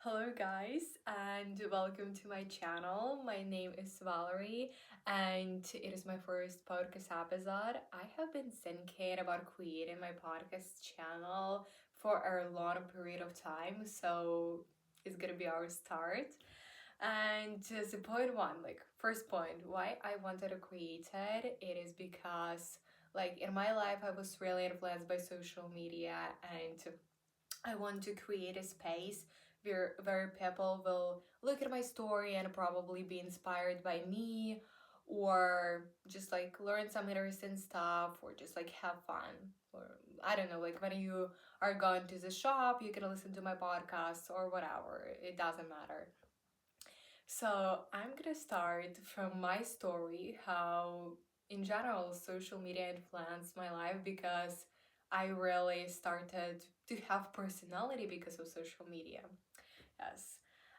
Hello, guys, and welcome to my channel. My name is Valerie, and it is my first podcast episode. I have been thinking about creating my podcast channel for a long period of time, so it's gonna be our start. And the point one, like first point, why I wanted to create it, it is because in my life I was really influenced by social media and I want to create a space where people will look at my story and probably be inspired by me or just learn some interesting stuff or just have fun. Or I don't know, like when you are going to the shop, you can listen to my podcast or whatever. It doesn't matter. So I'm gonna start from my story, how in general social media influenced my life because I really started to have personality because of social media. Yes.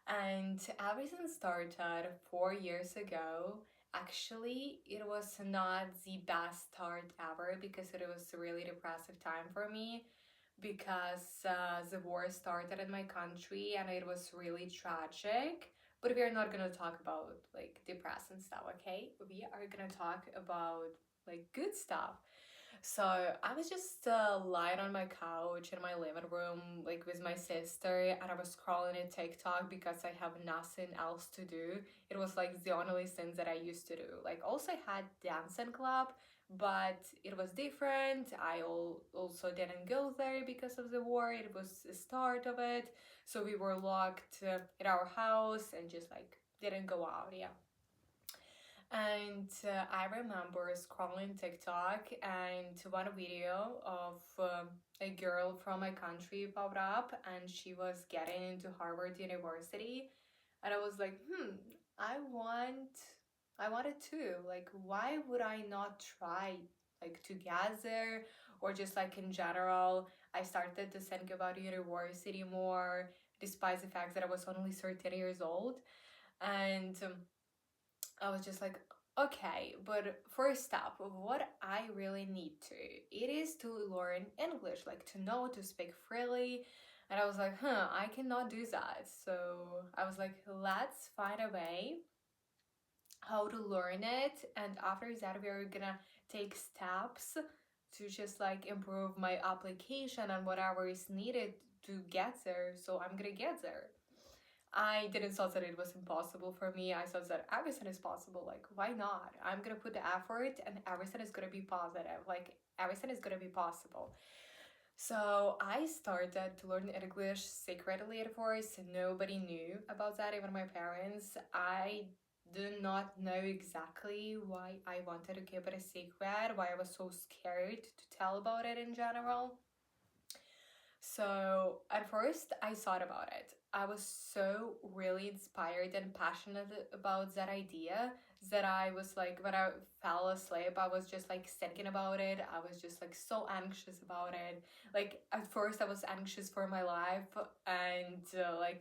And everything started 4 years ago. Actually, it was not the best start ever because it was a really depressive time for me because the war started in my country and it was really tragic. But we are not gonna talk about depressing stuff, okay? We are gonna talk about good stuff. So I was just lying on my couch in my living room, with my sister, and I was scrolling at TikTok because I have nothing else to do. It was the only thing that I used to do. Also I had dancing club, but it was different. Also didn't go there because of the war. It was the start of it, so we were locked at our house and just didn't go out. Yeah. And I remember scrolling TikTok and one video of a girl from my country popped up and she was getting into Harvard University. And I was like, I want, I wanted to. Why would I not try to get there? Or just in general, I started to think about university more, despite the fact that I was only 13 years old. And I was just like, okay, but first step, what I really need to, it is to learn English, to know to speak freely. And I was like, I cannot do that. So I was like, let's find a way how to learn it. And after that, we're gonna take steps to just improve my application and whatever is needed to get there. So I'm gonna get there. I didn't thought that it was impossible for me. I thought that everything is possible. Why not? I'm gonna put the effort and everything is gonna be positive. Everything is gonna be possible. So I started to learn English secretly at first. Nobody knew about that, even my parents. I do not know exactly why I wanted to keep it a secret, why I was so scared to tell about it in general. So at first I thought about it. I was so really inspired and passionate about that idea that I was when I fell asleep, I was just thinking about it. I was just so anxious about it. At first I was anxious for my life and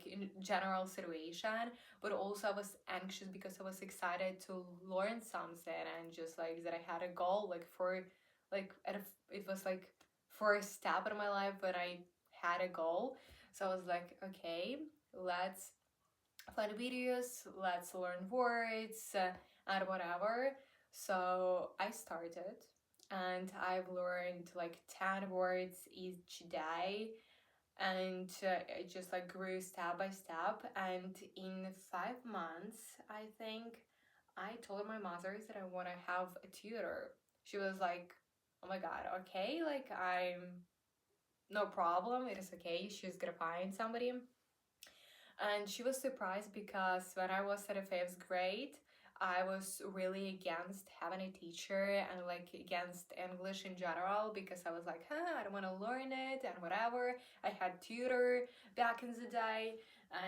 in general situation, but also I was anxious because I was excited to learn something and just that I had a goal for it was first step in my life, but I had a goal. So I was like, okay, let's find videos, let's learn words and whatever. So I started and I've learned 10 words each day and it just grew step by step. And in 5 months, I think I told my mother that I want to have a tutor. She was like, oh my god, okay, I'm no problem, it is okay, she's gonna find somebody. And she was surprised because when I was at a fifth grade, I was really against having a teacher and against English in general because I was like, I don't want to learn it and whatever. I had tutor back in the day,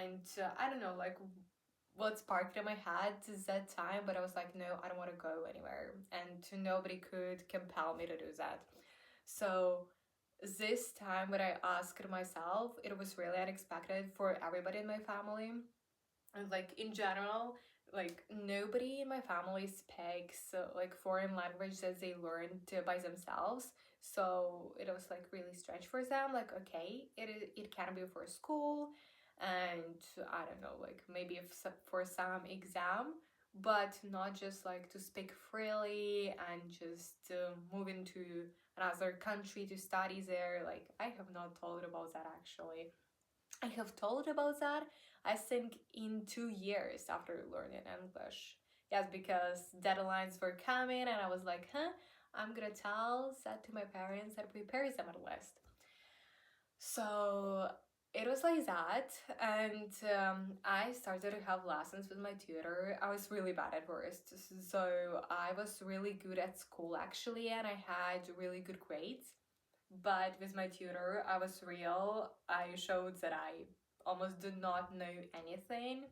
and I don't know what sparked in my head at that time, but I was like, no, I don't want to go anywhere, and nobody could compel me to do that. So this time when I asked myself, it was really unexpected for everybody in my family. And in general, nobody in my family speaks foreign language that they learned by themselves. So it was really strange for them. Okay, it can be for school and I don't know, like maybe if for some exam, but not just like to speak freely and just move into another country to study there. Like I have not thought about that actually. I have thought about that, I think, in 2 years after learning English. Yes, because deadlines were coming, and I was like, I'm gonna tell that to my parents and prepare them at least. So it was like that, and I started to have lessons with my tutor. I was really bad at first, so I was really good at school actually, and I had really good grades. But with my tutor, I was real. I showed that I almost did not know anything.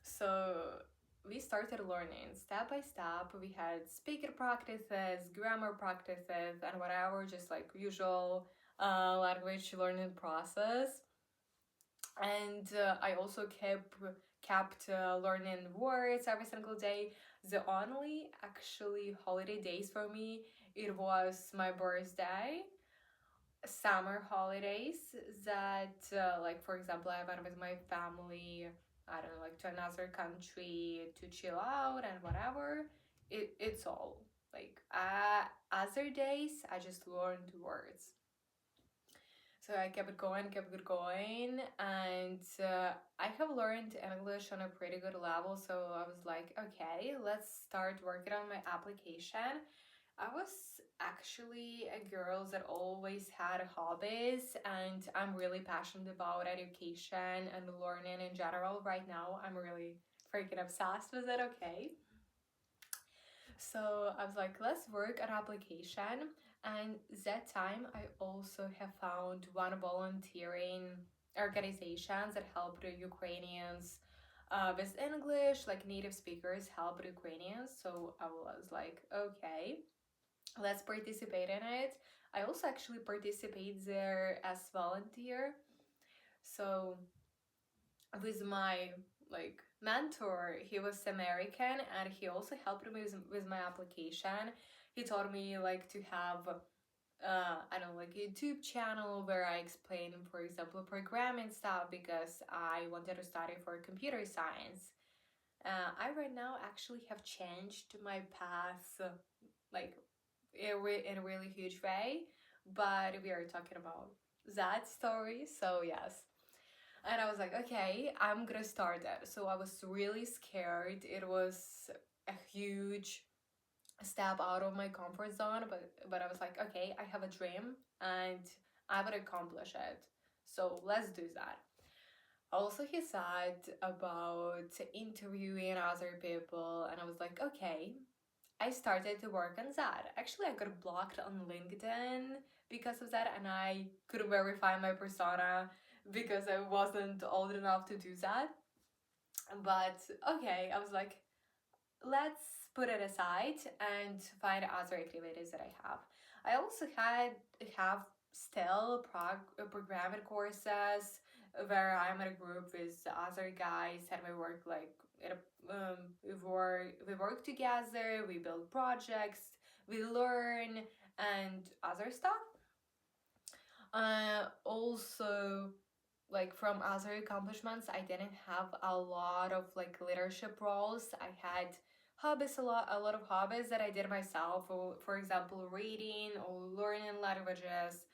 So we started learning step by step. We had speaker practices, grammar practices, and whatever, just like usual language learning process. And I also kept learning words every single day. The only actually holiday days for me, it was my birthday, summer holidays, that like for example I went with my family, I don't know, like to another country to chill out and whatever. It's all like other days I just learned words. So I kept it going, and I have learned English on a pretty good level. So I was like, okay, let's start working on my application. I was actually a girl that always had hobbies, and I'm really passionate about education and learning in general. Right now, I'm really freaking obsessed with it, okay? So I was like, let's work on application. And that time, I also have found one volunteering organization that helped the Ukrainians with English, like native speakers help Ukrainians. So I was like, okay, let's participate in it. I also actually participate there as volunteer. So with my like mentor, he was American, and he also helped me with my application. He taught me like to have I don't know, like a YouTube channel where I explain, for example, programming stuff, because I wanted to study for computer science. I right now actually have changed my path, like in a really huge way, but we are talking about that story, so yes. And I was like, okay, I'm gonna start that. So I was really scared. It was a huge step out of my comfort zone, but I was like, okay, I have a dream and I would accomplish it. So let's do that. Also, he said about interviewing other people, and I was like, okay, I started to work on that. Actually, I got blocked on LinkedIn because of that, and I couldn't verify my persona because I wasn't old enough to do that. But okay, I was like, let's put it aside and find other activities that I have. I also have still programming courses where I'm in a group with other guys, and we work like we work together, we build projects, we learn, and other stuff. Also, like from other accomplishments, I didn't have a lot of like leadership roles. I had hobbies, a lot of hobbies that I did myself. For example, reading or learning languages,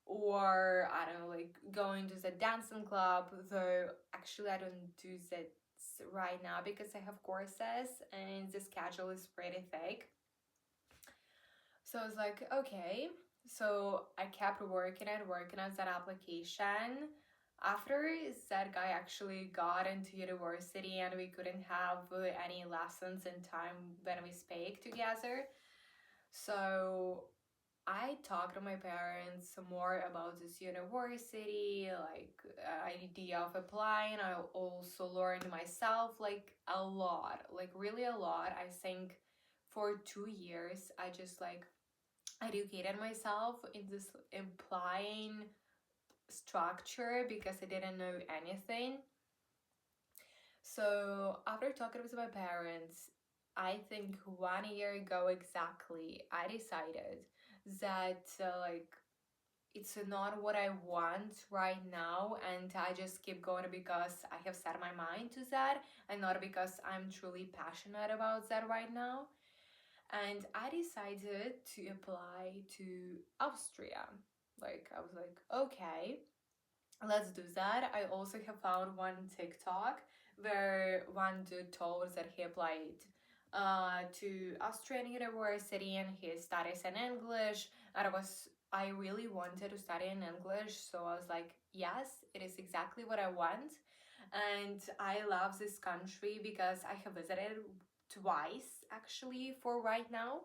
or I don't know, like going to the dancing club. Though actually, I don't do that right now because I have courses and the schedule is pretty thick. So I was like, okay. So I kept working on that application. After that guy actually got into university and we couldn't have any lessons in time when we speak together. So I talked to my parents more about this university, like idea of applying. I also learned myself like a lot, like really a lot. I think for 2 years I just like educated myself in this implying structure because I didn't know anything. So after talking with my parents, I think 1 year ago exactly, I decided that like it's not what I want right now, and I just keep going because I have set my mind to that, and not because I'm truly passionate about that right now. And I decided to apply to Austria. Like, I was like, okay, let's do that. I also have found one TikTok where one dude told us that he applied to Austrian University and he studies in English. And I really wanted to study in English, so I was like, yes, it is exactly what I want. And I love this country because I have visited twice actually for right now,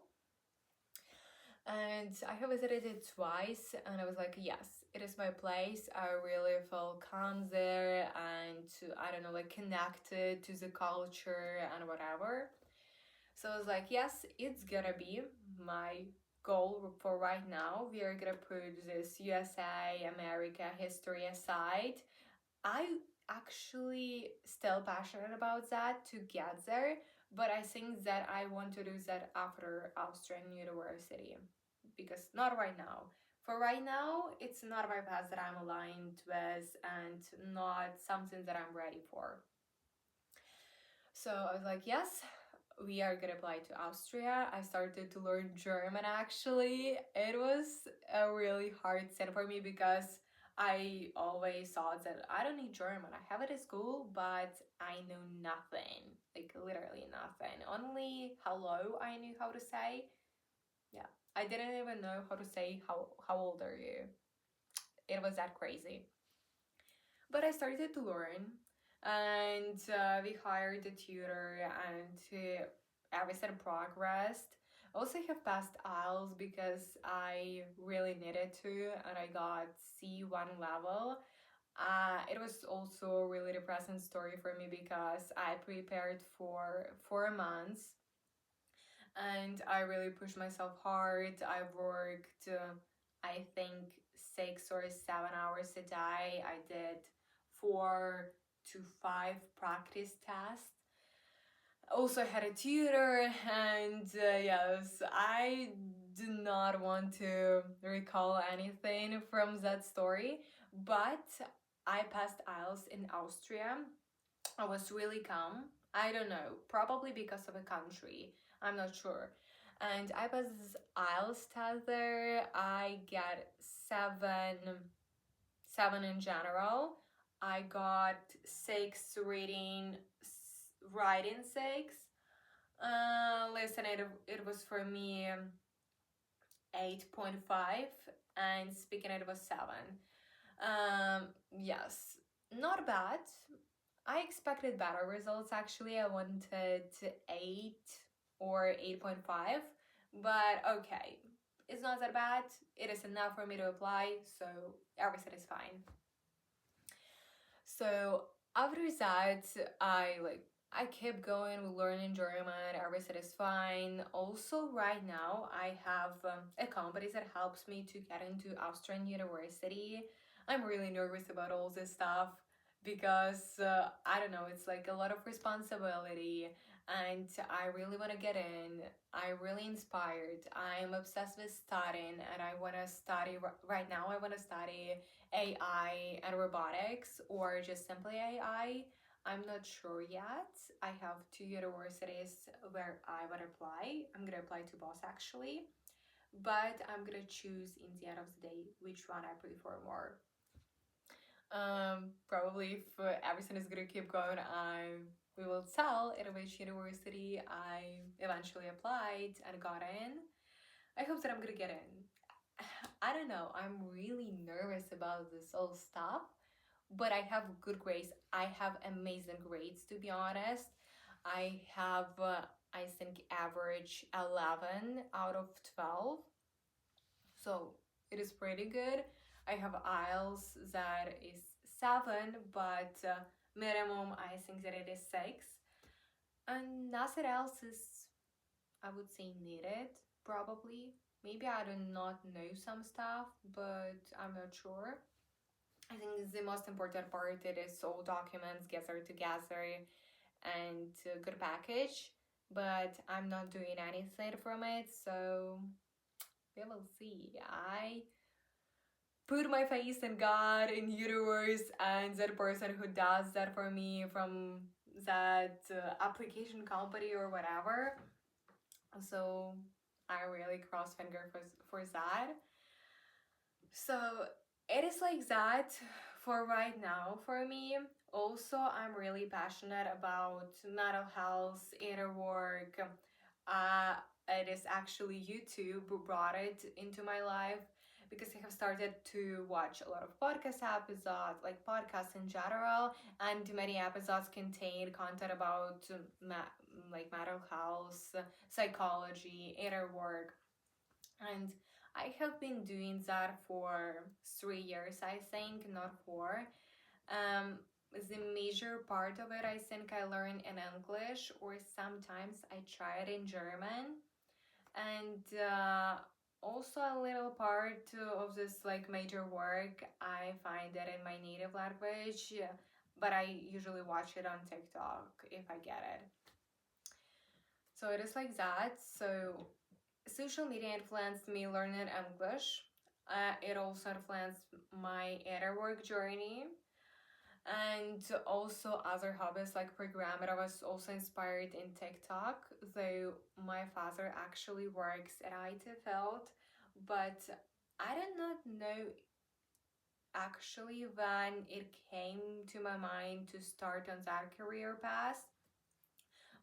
and I have visited it twice, and I was like, yes, it is my place. I really feel calm there, and I don't know, like connected to the culture and whatever. So I was like, yes, it's gonna be my goal for right now. We are gonna put this USA, America history aside. I actually still passionate about that to get there, but I think that I want to do that after Austrian University, because not right now. For right now, it's not my path that I'm aligned with and not something that I'm ready for. So I was like, yes, we are gonna apply to Austria. I started to learn German actually. It was a really hard thing for me because I always thought that I don't need German. I have it at school, but I know nothing. Like literally nothing. Only hello I knew how to say. Yeah. I didn't even know how to say how old are you. It was that crazy. But I started to learn, and we hired a tutor, and everything progressed. Also have passed IELTS because I really needed to, and I got C1 level. It was also a really depressing story for me because I prepared for 4 months, and I really pushed myself hard. I worked, I think, 6 or 7 hours a day. I did 4 to 5 practice tests. Also, I had a tutor, and yes, I do not want to recall anything from that story, but I passed IELTS in Austria. I was really calm. I don't know, probably because of a country. I'm not sure. And I passed this IELTS test there. I get seven in general. I got six reading, writing six. Listen, it was for me 8.5, and speaking it was 7. Yes, not bad. I expected better results actually. I wanted 8 or 8.5, but okay. It's not that bad. It is enough for me to apply, so everything is fine. So after that, I kept going with learning German. Everything is fine. Also, right now, I have a company that helps me to get into Austrian University. I'm really nervous about all this stuff because I don't know, it's like a lot of responsibility, and I really want to get in. I'm really inspired. I'm obsessed with studying, and I want to study right now. I want to study AI and robotics, or just simply AI. I'm not sure yet. I have 2 universities where I would apply. I'm gonna apply to both actually, but I'm gonna choose in the end of the day which one I prefer more. Probably if everything is gonna keep going, we will tell at which university I eventually applied and got in. I hope that I'm gonna get in. I don't know. I'm really nervous about this whole stuff, but I have good grades. I have amazing grades, to be honest. I have, I think, average 11 out of 12. So it is pretty good. I have IELTS that is 7, but minimum, I think that it is 6. And nothing else is, I would say, needed, probably. Maybe I do not know some stuff, but I'm not sure. I think the most important part it is all documents gather together and a good package, but I'm not doing anything from it, so we will see. I put my faith in God, in universe, and that person who does that for me from that application company or whatever. So I really cross finger for that. So it is like that for right now for me. Also, I'm really passionate about mental health, inner work. Uh, it is actually YouTube who brought it into my life because I have started to watch a lot of podcast episodes, like podcasts in general, and many episodes contain content about like mental health, psychology, inner work, and I have been doing that for 3 years, I think, not 4. Um, the major part of it, I think, I learned in English, or sometimes I try it in German, and also a little part of this like major work I find it in my native language, but I usually watch it on TikTok if I get it. So it is like that. So social media influenced me learning English. It also influenced my inner work journey, and also other hobbies like programming. I was also inspired in TikTok, though my father actually works at IT field, but I did not know actually when it came to my mind to start on that career path.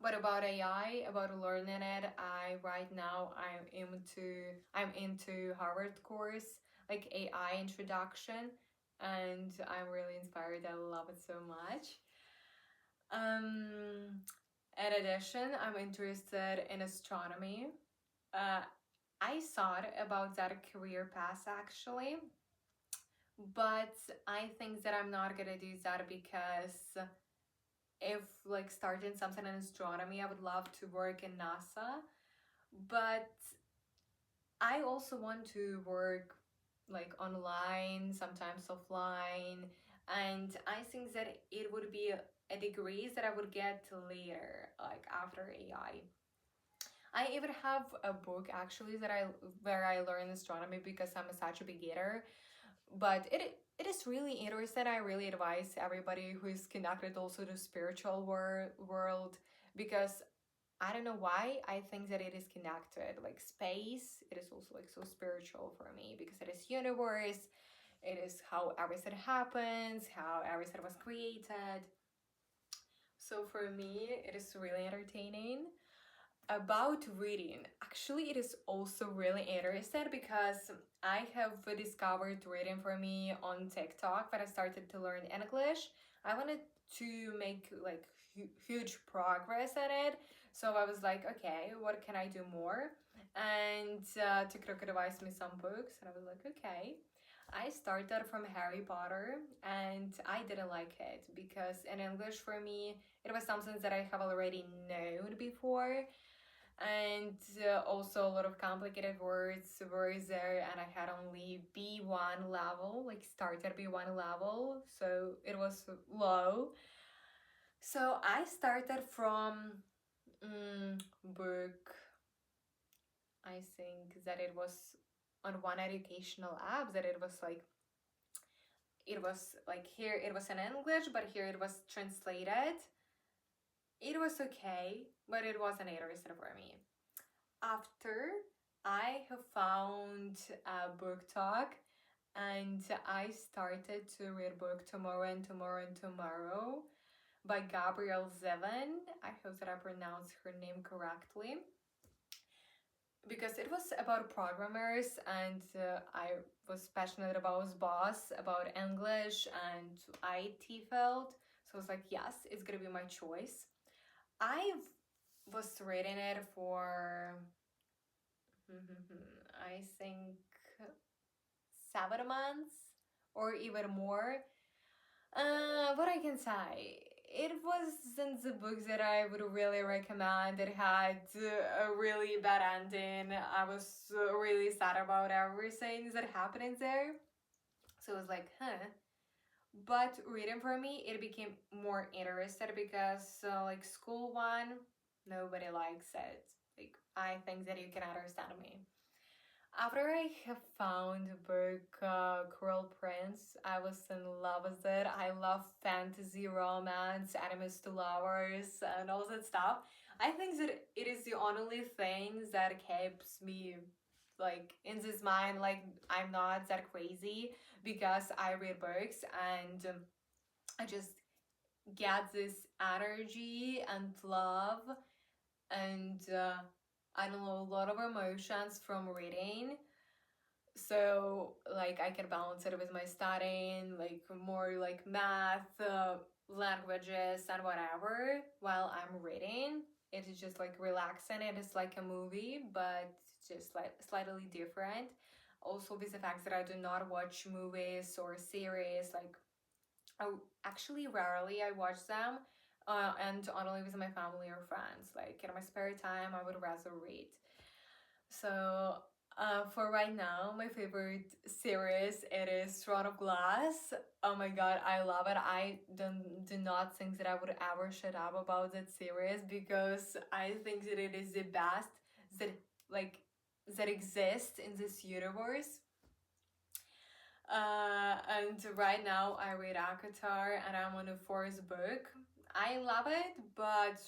But about AI, about learning it, I right now I'm into Harvard course like AI introduction, and I'm really inspired. I love it so much. Um, in addition, I'm interested in astronomy. Uh, I thought about that career path actually, but I think that I'm not gonna do that because if like starting something in astronomy, I would love to work in NASA, but I also want to work like online, sometimes offline, and I think that it would be a degree that I would get later, like after AI. I even have a book actually that I where I learned astronomy because I'm such a beginner, but it is really interesting. I really advise everybody who is connected also to spiritual world because I don't know why I think that it is connected. Like space, it is also like so spiritual for me because it is universe, it is how everything happens, how everything was created. So for me, it is really entertaining. About reading, actually, it is also really interesting because I have discovered reading for me on TikTok when I started to learn English. I wanted to make like huge progress at it, so I was like, okay, what can I do more? And TikTok advised me some books, and I was like, okay. I started from Harry Potter, and I didn't like it because in English for me it was something that I have already known before, and also a lot of complicated words were there, and I had only B1 level, like started B1 level, so it was low. So I started from book, I think that it was on one educational app, that it was like here it was in English, but here it was translated. It was okay, but it wasn't interesting for me. After I have found a book talk, and I started to read book Tomorrow and Tomorrow and Tomorrow by Gabrielle Zevin. I hope that I pronounced her name correctly because it was about programmers, and I was passionate about boss, about English and IT field. So I was like, yes, it's gonna be my choice. I was reading it for I think 7 months or even more. What I can say, it wasn't the book that I would really recommend. It had a really bad ending. I was really sad about everything that happened in there. So it was like, huh. But reading for me, it became more interested because, like, school one, nobody likes it. Like, I think that you can understand me. After I have found the book Cruel Prince, I was in love with it. I love fantasy, romance, enemies to lovers, and all that stuff. I think that it is the only thing that keeps me like in this mind, like I'm not that crazy because I read books and I just get this energy and love and I don't know, a lot of emotions from reading. So like I can balance it with my studying, like more like math, languages and whatever while I'm reading. It is just like relaxing. It is like a movie, but just like slightly different. Also with the fact that I do not watch movies or series, like I actually rarely I watch them, and only with my family or friends. Like in my spare time, I would rather read. So for right now, my favorite series it is Throne of Glass. Oh my god, I love it. I do not think that I would ever shut up about that series because I think that it is the best that like that exists in this universe. And right now I read Akatar and I'm on the fourth book. I love it, but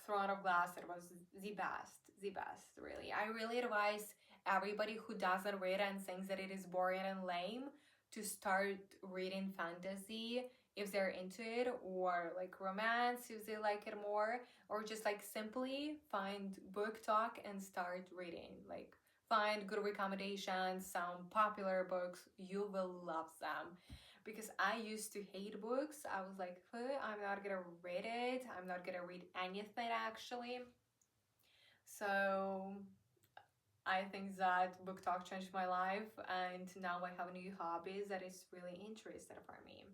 Throne of Glass it was the best, really. I really advise everybody who doesn't read and thinks that it is boring and lame to start reading fantasy if they're into it, or like romance if they like it more, or just like simply find book talk and start reading. Like find good recommendations, some popular books. You will love them. Because I used to hate books. I was like, huh, I'm not gonna read it. I'm not gonna read anything actually. So I think that book talk changed my life, and now I have new hobbies that is really interesting for me.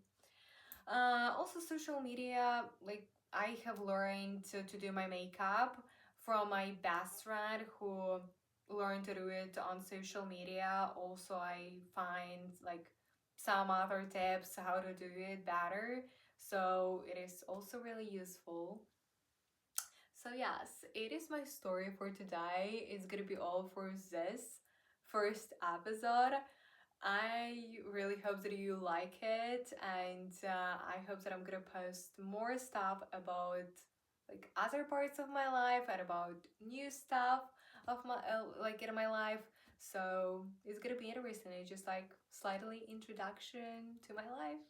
Also, social media, like I have learned to do my makeup from my best friend who learned to do it on social media. Also, I find like some other tips how to do it better. So it is also really useful. So yes, it is my story for today. It's gonna be all for this first episode. I really hope that you like it, and I hope that I'm gonna post more stuff about like other parts of my life and about new stuff of my like in my life. So it's gonna be interesting. It's just like slightly introduction to my life.